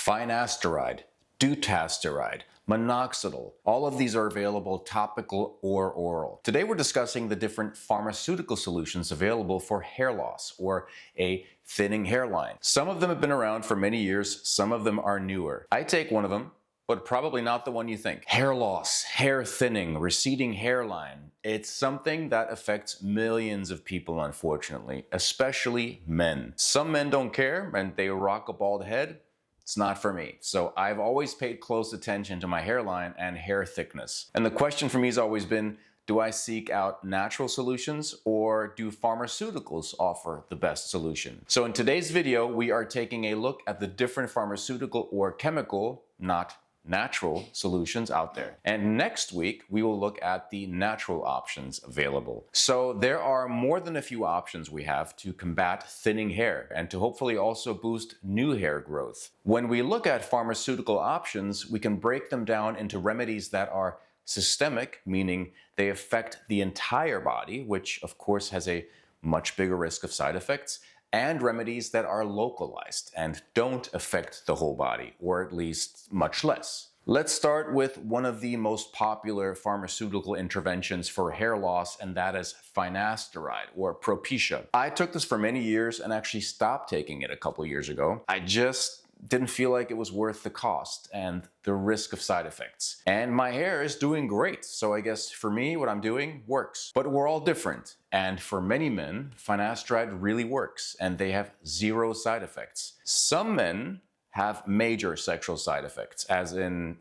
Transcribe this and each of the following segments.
Finasteride, Dutasteride, Minoxidil. All of these are available topical or oral. Today we're discussing the different pharmaceutical solutions available for hair loss or a thinning hairline. Some of them have been around for many years, some of them are newer. I take one of them, but probably not the one you think. Hair loss, hair thinning, receding hairline. It's something that affects millions of people, unfortunately, especially men. Some men don't care and they rock a bald head. It's not for me. So I've always paid close attention to my hairline and hair thickness. And the question for me has always been, do I seek out natural solutions or do pharmaceuticals offer the best solution? So in today's video, we are taking a look at the different pharmaceutical or chemical, not natural solutions out there. And next week, we will look at the natural options available. So there are more than a few options we have to combat thinning hair and to hopefully also boost new hair growth. When we look at pharmaceutical options, we can break them down into remedies that are systemic, meaning they affect the entire body, which of course has a much bigger risk of side effects, and remedies that are localized and don't affect the whole body, or at least much less. Let's start with one of the most popular pharmaceutical interventions for hair loss, and that is finasteride or Propecia. I took this for many years and actually stopped taking it a couple years ago. I just didn't feel like it was worth the cost and the risk of side effects. And my hair is doing great, so I guess for me, what I'm doing works. But we're all different, and for many men, finasteride really works, and they have zero side effects. Some men have major sexual side effects, as in,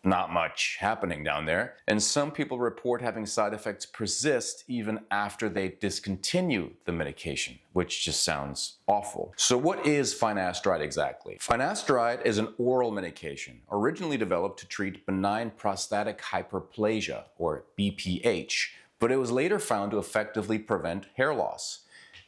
not much happening down there. And some people report having side effects persist even after they discontinue the medication, which just sounds awful. So what is finasteride exactly? Finasteride is an oral medication originally developed to treat benign prostatic hyperplasia, or BPH, but it was later found to effectively prevent hair loss.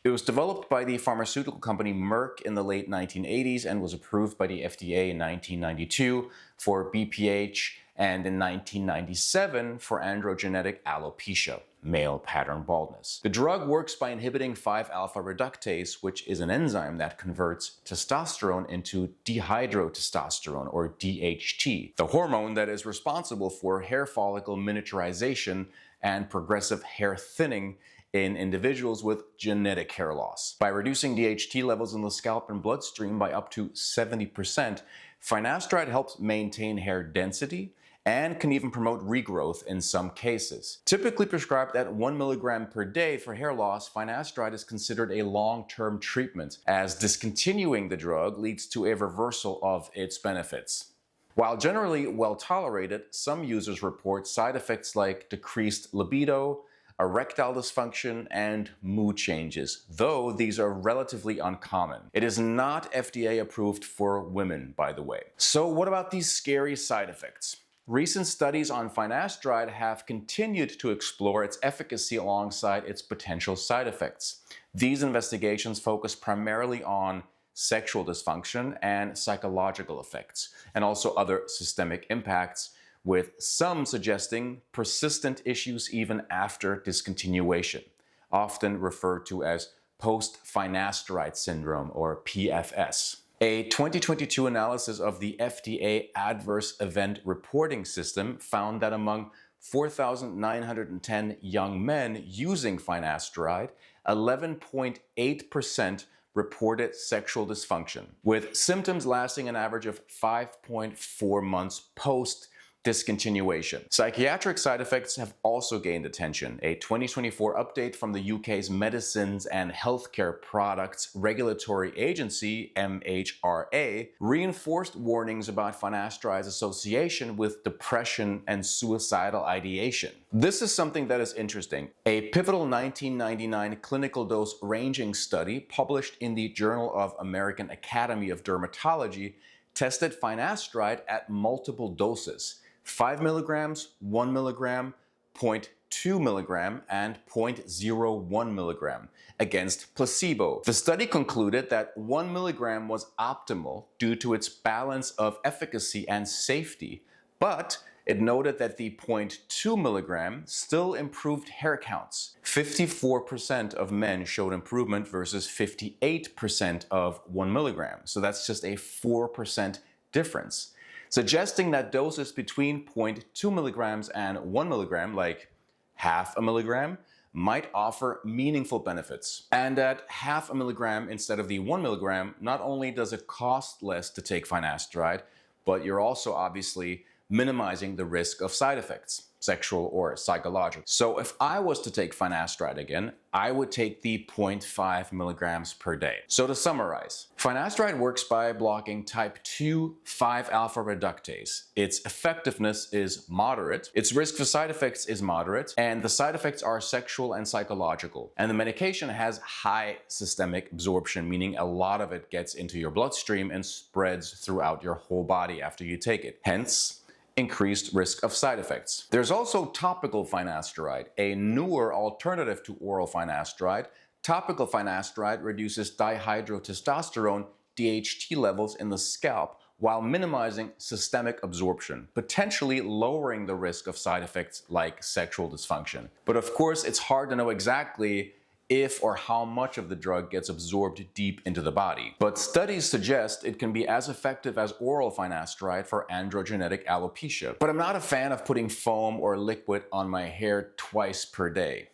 It was developed by the pharmaceutical company Merck in the late 1980s and was approved by the FDA in 1992 for BPH and in 1997 for androgenetic alopecia, male pattern baldness. The drug works by inhibiting 5-alpha reductase, which is an enzyme that converts testosterone into dihydrotestosterone, or DHT, the hormone that is responsible for hair follicle miniaturization and progressive hair thinning in individuals with genetic hair loss. By reducing DHT levels in the scalp and bloodstream by up to 70%, finasteride helps maintain hair density and can even promote regrowth in some cases. Typically prescribed at 1 milligram per day for hair loss, finasteride is considered a long-term treatment, as discontinuing the drug leads to a reversal of its benefits. While generally well tolerated, some users report side effects like decreased libido, erectile dysfunction, and mood changes, though these are relatively uncommon. It is not FDA approved for women, by the way. So what about these scary side effects? Recent studies on finasteride have continued to explore its efficacy alongside its potential side effects. These investigations focus primarily on sexual dysfunction and psychological effects, and also other systemic impacts, with some suggesting persistent issues even after discontinuation, often referred to as post-finasteride syndrome, or PFS. A 2022 analysis of the FDA Adverse Event Reporting System found that among 4,910 young men using finasteride, 11.8% reported sexual dysfunction, with symptoms lasting an average of 5.4 months post discontinuation. Psychiatric side effects have also gained attention. A 2024 update from the UK's Medicines and Healthcare Products Regulatory Agency, MHRA, reinforced warnings about finasteride's association with depression and suicidal ideation. This is something that is interesting. A pivotal 1999 clinical dose ranging study published in the Journal of American Academy of Dermatology tested finasteride at multiple doses: 5 milligrams, 1 milligram, 0.2 milligram, and 0.01 milligram against placebo. The study concluded that 1 milligram was optimal due to its balance of efficacy and safety, But it noted that the 0.2 milligram still improved hair counts. 54% of men showed improvement versus 58% of 1 milligram. So that's just a 4% difference, suggesting that doses between 0.2 milligrams and 1 milligram, like half a milligram, might offer meaningful benefits. And at half a milligram instead of the 1 milligram, not only does it cost less to take finasteride, but you're also obviously minimizing the risk of side effects, sexual or psychological. So if I was to take finasteride again, I would take the 0.5 milligrams per day. So to summarize, finasteride works by blocking type 2 5-alpha reductase. Its effectiveness is moderate, its risk for side effects is moderate, and the side effects are sexual and psychological. And the medication has high systemic absorption, meaning a lot of it gets into your bloodstream and spreads throughout your whole body after you take it. Hence, increased risk of side effects. There's also topical finasteride, a newer alternative to oral finasteride. Topical finasteride reduces dihydrotestosterone DHT levels in the scalp while minimizing systemic absorption, potentially lowering the risk of side effects like sexual dysfunction. But of course, it's hard to know exactly if or how much of the drug gets absorbed deep into the body. But studies suggest it can be as effective as oral finasteride for androgenetic alopecia. But I'm not a fan of putting foam or liquid on my hair twice per day.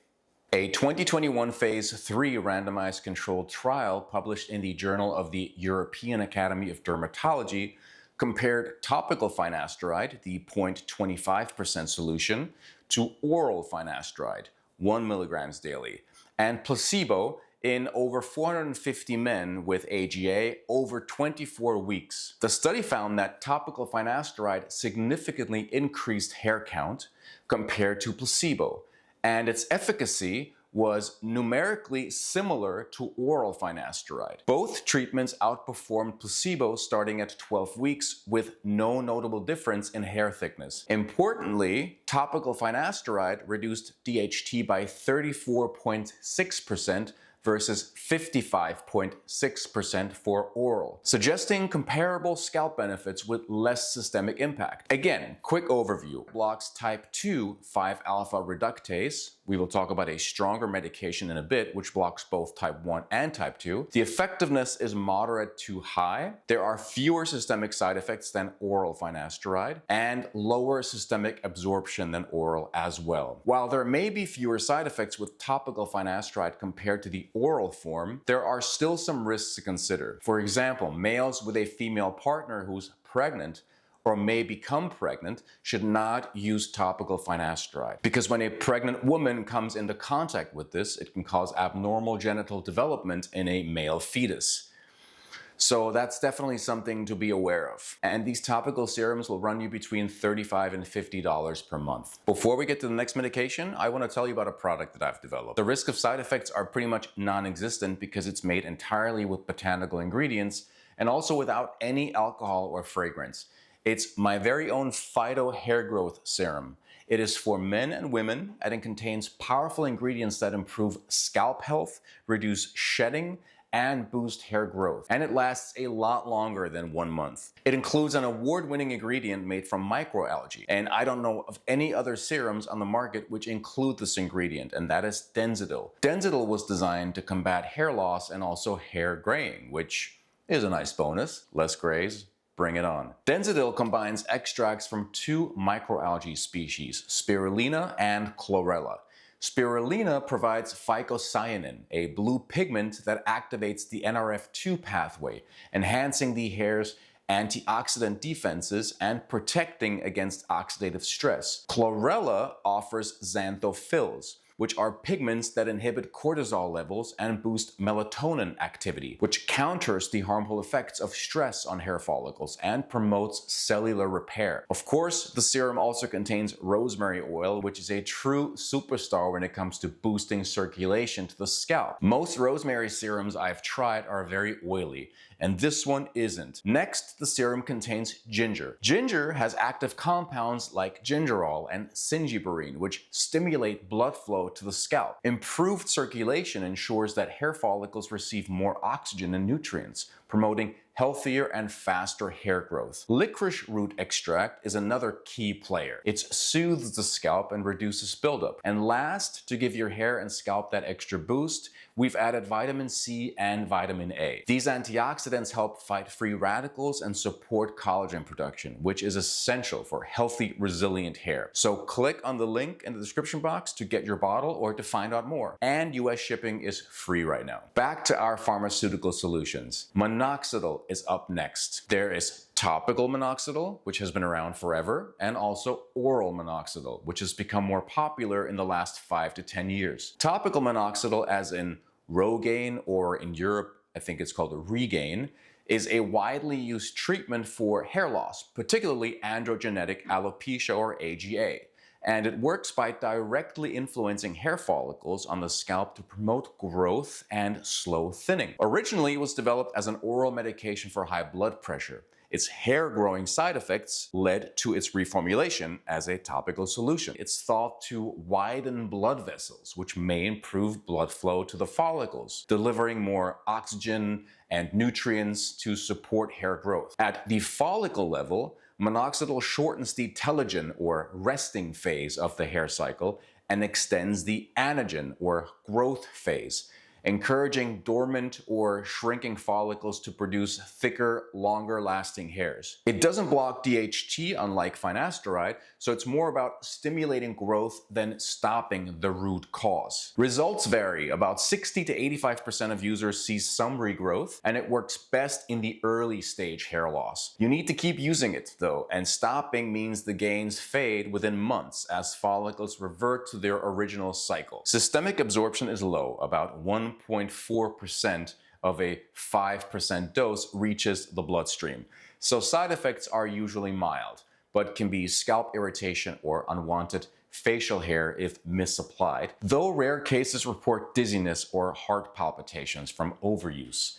A 2021 phase 3 randomized controlled trial published in the Journal of the European Academy of Dermatology compared topical finasteride, the 0.25% solution, to oral finasteride, 1 milligrams daily, and placebo in over 450 men with AGA over 24 weeks. The study found that topical finasteride significantly increased hair count compared to placebo, and its efficacy was numerically similar to oral finasteride. Both treatments outperformed placebo starting at 12 weeks with no notable difference in hair thickness. Importantly, topical finasteride reduced DHT by 34.6% versus 55.6% for oral, suggesting comparable scalp benefits with less systemic impact. Again, quick overview. Blocks type 2 5-alpha reductase. We will talk about a stronger medication in a bit, which blocks both type 1 and type 2. The effectiveness is moderate to high. There are fewer systemic side effects than oral finasteride and lower systemic absorption than oral as well. While there may be fewer side effects with topical finasteride compared to the oral form, there are still some risks to consider. For example, males with a female partner who's pregnant or may become pregnant should not use topical finasteride, because when a pregnant woman comes into contact with this, it can cause abnormal genital development in a male fetus. So that's definitely something to be aware of. And these topical serums will run you between $35 and $50 per month. Before we get to the next medication, I want to tell you about a product that I've developed. The risk of side effects are pretty much non-existent because it's made entirely with botanical ingredients and also without any alcohol or fragrance. It's my very own Phyto Hair Growth Serum. It is for men and women, and it contains powerful ingredients that improve scalp health, reduce shedding, and boost hair growth. And it lasts a lot longer than 1 month. It includes an award-winning ingredient made from microalgae, and I don't know of any other serums on the market which include this ingredient, and that is Denzidil. Denzidil was designed to combat hair loss and also hair graying, which is a nice bonus. Less grays, bring it on. Denzidil combines extracts from 2 microalgae species, spirulina and chlorella. Spirulina provides phycocyanin, a blue pigment that activates the NRF2 pathway, enhancing the hair's antioxidant defenses and protecting against oxidative stress. Chlorella offers xanthophylls, which are pigments that inhibit cortisol levels and boost melatonin activity, which counters the harmful effects of stress on hair follicles and promotes cellular repair. Of course, the serum also contains rosemary oil, which is a true superstar when it comes to boosting circulation to the scalp. Most rosemary serums I've tried are very oily, and this one isn't. Next, the serum contains ginger. Ginger has active compounds like gingerol and singiberine, which stimulate blood flow to the scalp. Improved circulation ensures that hair follicles receive more oxygen and nutrients, promoting healthier and faster hair growth. Licorice root extract is another key player. It soothes the scalp and reduces buildup. And last, to give your hair and scalp that extra boost, we've added vitamin C and vitamin A. These antioxidants help fight free radicals and support collagen production, which is essential for healthy, resilient hair. So click on the link in the description box to get your bottle or to find out more. And US shipping is free right now. Back to our pharmaceutical solutions. Minoxidil is up next. There is topical minoxidil, which has been around forever, and also oral minoxidil, which has become more popular in the last 5 to 10 years. Topical minoxidil, as in Rogaine, or in Europe, I think it's called Regaine, is a widely used treatment for hair loss, particularly androgenetic alopecia or AGA. And it works by directly influencing hair follicles on the scalp to promote growth and slow thinning. Originally, it was developed as an oral medication for high blood pressure. Its hair-growing side effects led to its reformulation as a topical solution. It's thought to widen blood vessels, which may improve blood flow to the follicles, delivering more oxygen and nutrients to support hair growth. At the follicle level, minoxidil shortens the telogen or resting phase of the hair cycle and extends the anagen or growth phase, encouraging dormant or shrinking follicles to produce thicker, longer-lasting hairs. It doesn't block DHT, unlike finasteride, so it's more about stimulating growth than stopping the root cause. Results vary. About 60 to 85% of users see some regrowth, and it works best in the early stage hair loss. You need to keep using it, though, and stopping means the gains fade within months as follicles revert to their original cycle. Systemic absorption is low, about 1.4% of a 5% dose reaches the bloodstream. So side effects are usually mild, but can be scalp irritation or unwanted facial hair if misapplied, though rare cases report dizziness or heart palpitations from overuse.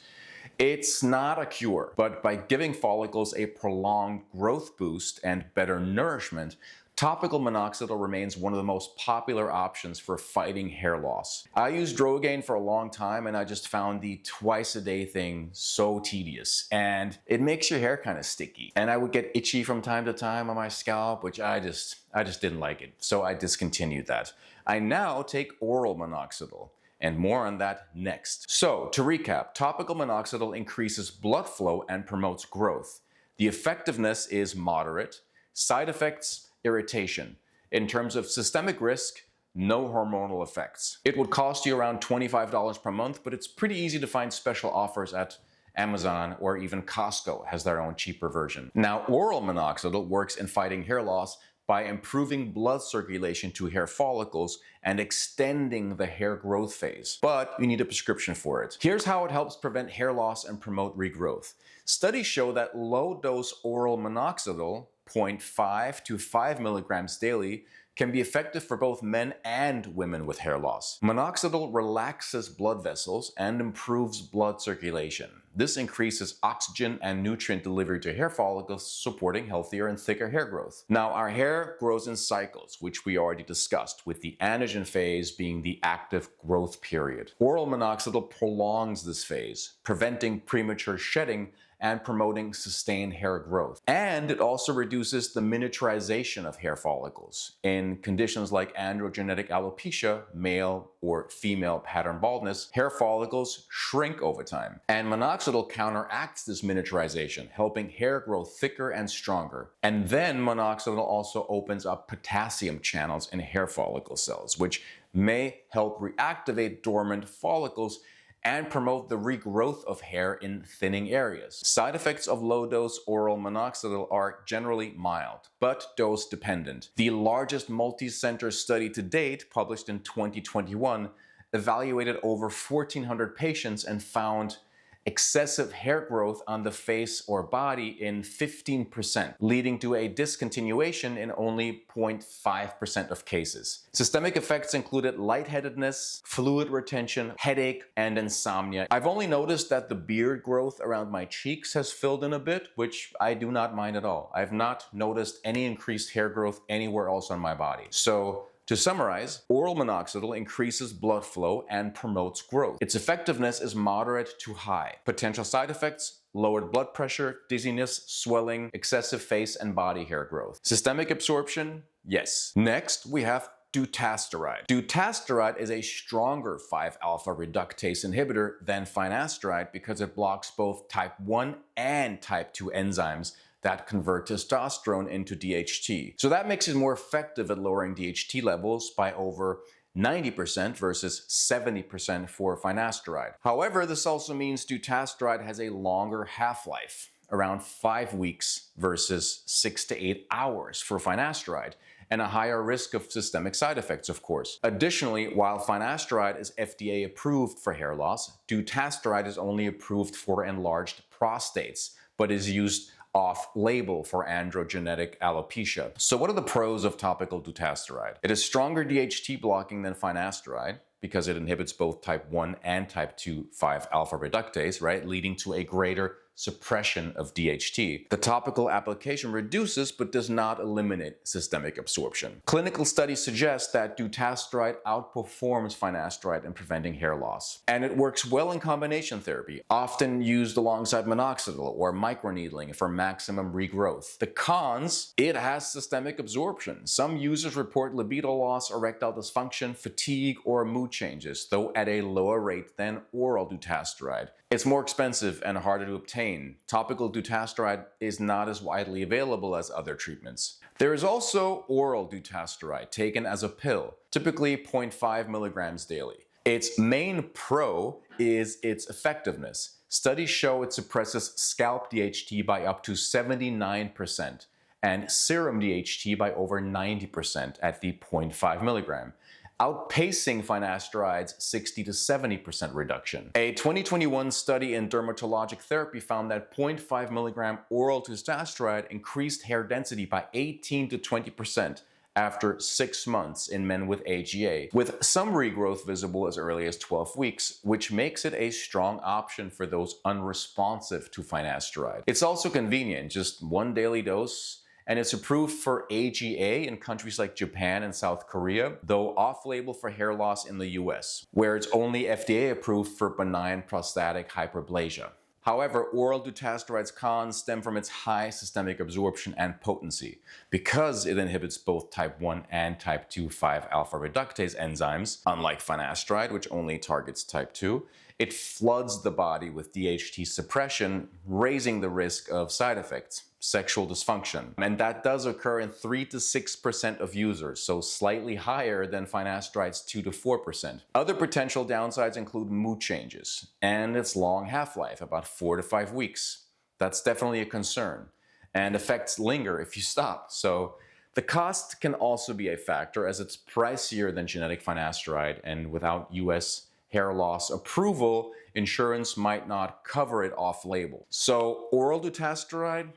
It's not a cure, but by giving follicles a prolonged growth boost and better nourishment, topical minoxidil remains one of the most popular options for fighting hair loss. I used Rogaine for a long time, and I just found the twice-a-day thing so tedious, and it makes your hair kind of sticky. And I would get itchy from time to time on my scalp, which I just didn't like it, so I discontinued that. I now take oral minoxidil, and more on that next. So, to recap, topical minoxidil increases blood flow and promotes growth. The effectiveness is moderate. Side effects: irritation. In terms of systemic risk, no hormonal effects. It would cost you around $25 per month, but it's pretty easy to find special offers at Amazon, or even Costco has their own cheaper version. Now, oral minoxidil works in fighting hair loss by improving blood circulation to hair follicles and extending the hair growth phase. But you need a prescription for it. Here's how it helps prevent hair loss and promote regrowth. Studies show that low-dose oral minoxidil, 0.5 to 5 milligrams daily, can be effective for both men and women with hair loss. Minoxidil relaxes blood vessels and improves blood circulation. This increases oxygen and nutrient delivery to hair follicles, supporting healthier and thicker hair growth. Now, our hair grows in cycles, which we already discussed, with the anagen phase being the active growth period. Oral minoxidil prolongs this phase, preventing premature shedding and promoting sustained hair growth. And it also reduces the miniaturization of hair follicles. In conditions like androgenetic alopecia, male or female pattern baldness, hair follicles shrink over time. And minoxidil counteracts this miniaturization, helping hair grow thicker and stronger. And then minoxidil also opens up potassium channels in hair follicle cells, which may help reactivate dormant follicles and promote the regrowth of hair in thinning areas. Side effects of low-dose oral minoxidil are generally mild, but dose-dependent. The largest multi-center study to date, published in 2021, evaluated over 1,400 patients and found excessive hair growth on the face or body in 15%, leading to a discontinuation in only 0.5% of cases. Systemic effects included lightheadedness, fluid retention, headache, and insomnia. I've only noticed that the beard growth around my cheeks has filled in a bit, which I do not mind at all. I've not noticed any increased hair growth anywhere else on my body. So, to summarize, oral minoxidil increases blood flow and promotes growth. Its effectiveness is moderate to high. Potential side effects: lowered blood pressure, dizziness, swelling, excessive face and body hair growth. Systemic absorption, yes. Next, we have Dutasteride. Dutasteride is a stronger 5-alpha reductase inhibitor than finasteride because it blocks both type 1 and type 2 enzymes that convert testosterone into DHT. So that makes it more effective at lowering DHT levels by over 90% versus 70% for finasteride. However, this also means dutasteride has a longer half-life, around 5 weeks versus 6 to 8 hours for finasteride, and a higher risk of systemic side effects, of course. Additionally, while finasteride is FDA approved for hair loss, dutasteride is only approved for enlarged prostates, but is used off-label for androgenetic alopecia. So what are the pros of topical dutasteride? It is stronger DHT blocking than finasteride because it inhibits both type 1 and type 2 5-alpha reductase, right, leading to a greater suppression of DHT. The topical application reduces but does not eliminate systemic absorption. Clinical studies suggest that dutasteride outperforms finasteride in preventing hair loss. And it works well in combination therapy, often used alongside minoxidil or microneedling for maximum regrowth. The cons, it has systemic absorption. Some users report libido loss, erectile dysfunction, fatigue, or mood changes, though at a lower rate than oral dutasteride. It's more expensive and harder to obtain. Topical dutasteride is not as widely available as other treatments. There is also oral dutasteride taken as a pill, typically 0.5 milligrams daily. Its main pro is its effectiveness. Studies show it suppresses scalp DHT by up to 79% and serum DHT by over 90% at the 0.5 milligram. Outpacing finasteride's 60 to 70% reduction. A 2021 study in dermatologic therapy found that 0.5 milligram oral dutasteride increased hair density by 18 to 20% after 6 months in men with AGA, with some regrowth visible as early as 12 weeks, which makes it a strong option for those unresponsive to finasteride. It's also convenient, just one daily dose, and it's approved for AGA in countries like Japan and South Korea, though off-label for hair loss in the US, where it's only FDA approved for benign prostatic hyperplasia. However, oral dutasteride's cons stem from its high systemic absorption and potency. Because it inhibits both type 1 and type 2 5-alpha reductase enzymes, unlike finasteride, which only targets type 2, it floods the body with DHT suppression, raising the risk of side effects, sexual dysfunction. And that does occur in 3 to 6% of users, so slightly higher than finasteride's 2 to 4%. Other potential downsides include mood changes and its long half-life, about 4 to 5 weeks. That's definitely a concern, and effects linger if you stop. So the cost can also be a factor, as it's pricier than genetic finasteride, and without US hair loss approval, insurance might not cover it off-label. So oral dutasteride,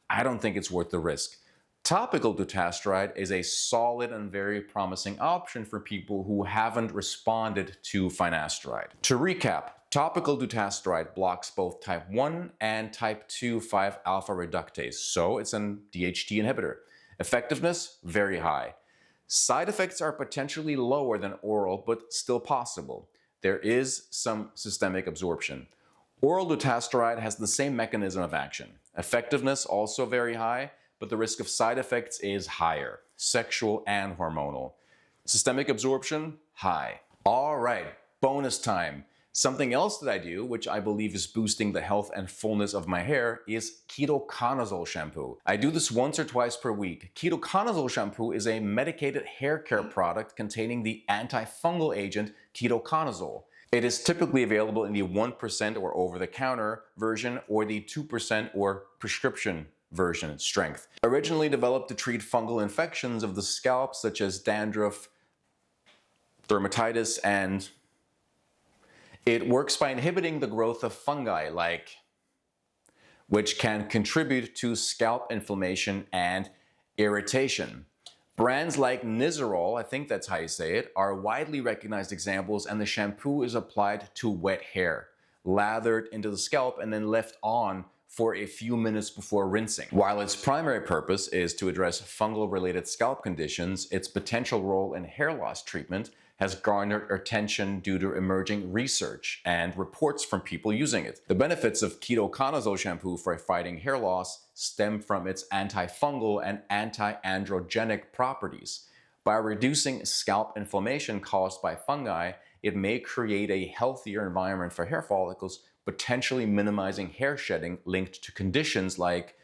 I don't think it's worth the risk. Topical dutasteride is a solid and very promising option for people who haven't responded to finasteride. To recap, topical dutasteride blocks both type 1 and type 2 5-alpha reductase, so it's an DHT inhibitor. Effectiveness, very high. Side effects are potentially lower than oral, but still possible. There is some systemic absorption. Oral dutasteride has the same mechanism of action. Effectiveness also very high, but the risk of side effects is higher, sexual and hormonal. Systemic absorption, high. All right, bonus time. Something else that I do, which I believe is boosting the health and fullness of my hair, is Ketoconazole Shampoo. I do this once or twice per week. Ketoconazole Shampoo is a medicated hair care product containing the antifungal agent ketoconazole. It is typically available in the 1% or over-the-counter version or the 2% or prescription version strength. Originally developed to treat fungal infections of the scalp such as dandruff, dermatitis, and it works by inhibiting the growth of fungi which can contribute to scalp inflammation and irritation. Brands like Nizoral, I think that's how you say it, are widely recognized examples, and the shampoo is applied to wet hair, lathered into the scalp, and then left on for a few minutes before rinsing. While its primary purpose is to address fungal-related scalp conditions, its potential role in hair loss treatment has garnered attention due to emerging research and reports from people using it. The benefits of Ketoconazole shampoo for fighting hair loss stem from its antifungal and anti-androgenic properties. By reducing scalp inflammation caused by fungi, it may create a healthier environment for hair follicles, potentially minimizing hair shedding linked to conditions like.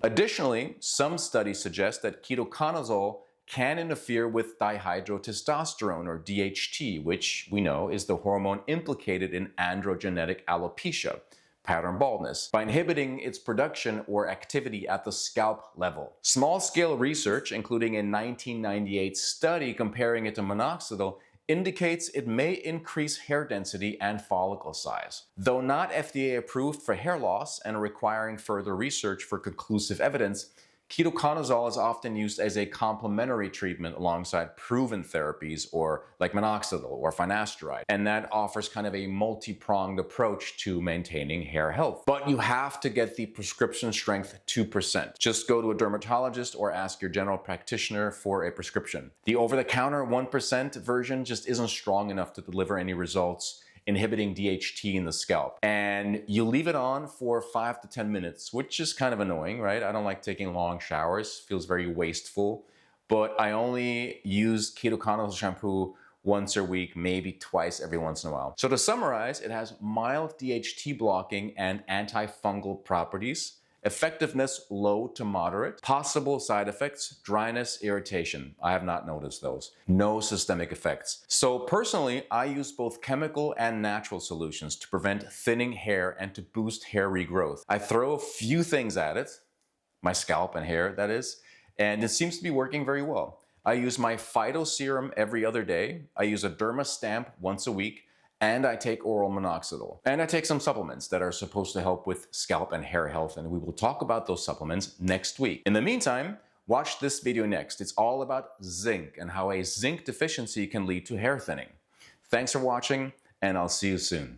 Additionally, some studies suggest that ketoconazole can interfere with dihydrotestosterone, or DHT, which we know is the hormone implicated in androgenetic alopecia, pattern baldness, by inhibiting its production or activity at the scalp level. Small-scale research, including a 1998 study comparing it to minoxidil, indicates it may increase hair density and follicle size. Though not FDA approved for hair loss and requiring further research for conclusive evidence, ketoconazole is often used as a complementary treatment alongside proven therapies like minoxidil or finasteride, and that offers kind of a multi-pronged approach to maintaining hair health. But you have to get the prescription strength 2%. Just go to a dermatologist or ask your general practitioner for a prescription. The over-the-counter 1% version just isn't strong enough to deliver any results inhibiting DHT in the scalp. And you leave it on for 5 to 10 minutes, which is kind of annoying, right? I don't like taking long showers, feels very wasteful, but I only use Ketoconazole shampoo once a week, maybe twice every once in a while. So to summarize, it has mild DHT blocking and antifungal properties, effectiveness low to moderate, possible side effects, dryness, irritation. I have not noticed those. No systemic effects. So personally, I use both chemical and natural solutions to prevent thinning hair and to boost hair regrowth. I throw a few things at it, my scalp and hair that is, and it seems to be working very well. I use my Phyto Serum every other day. I use a derma stamp once a week. And I take oral minoxidil. And I take some supplements that are supposed to help with scalp and hair health, and we will talk about those supplements next week. In the meantime, watch this video next. It's all about zinc and how a zinc deficiency can lead to hair thinning. Thanks for watching, and I'll see you soon.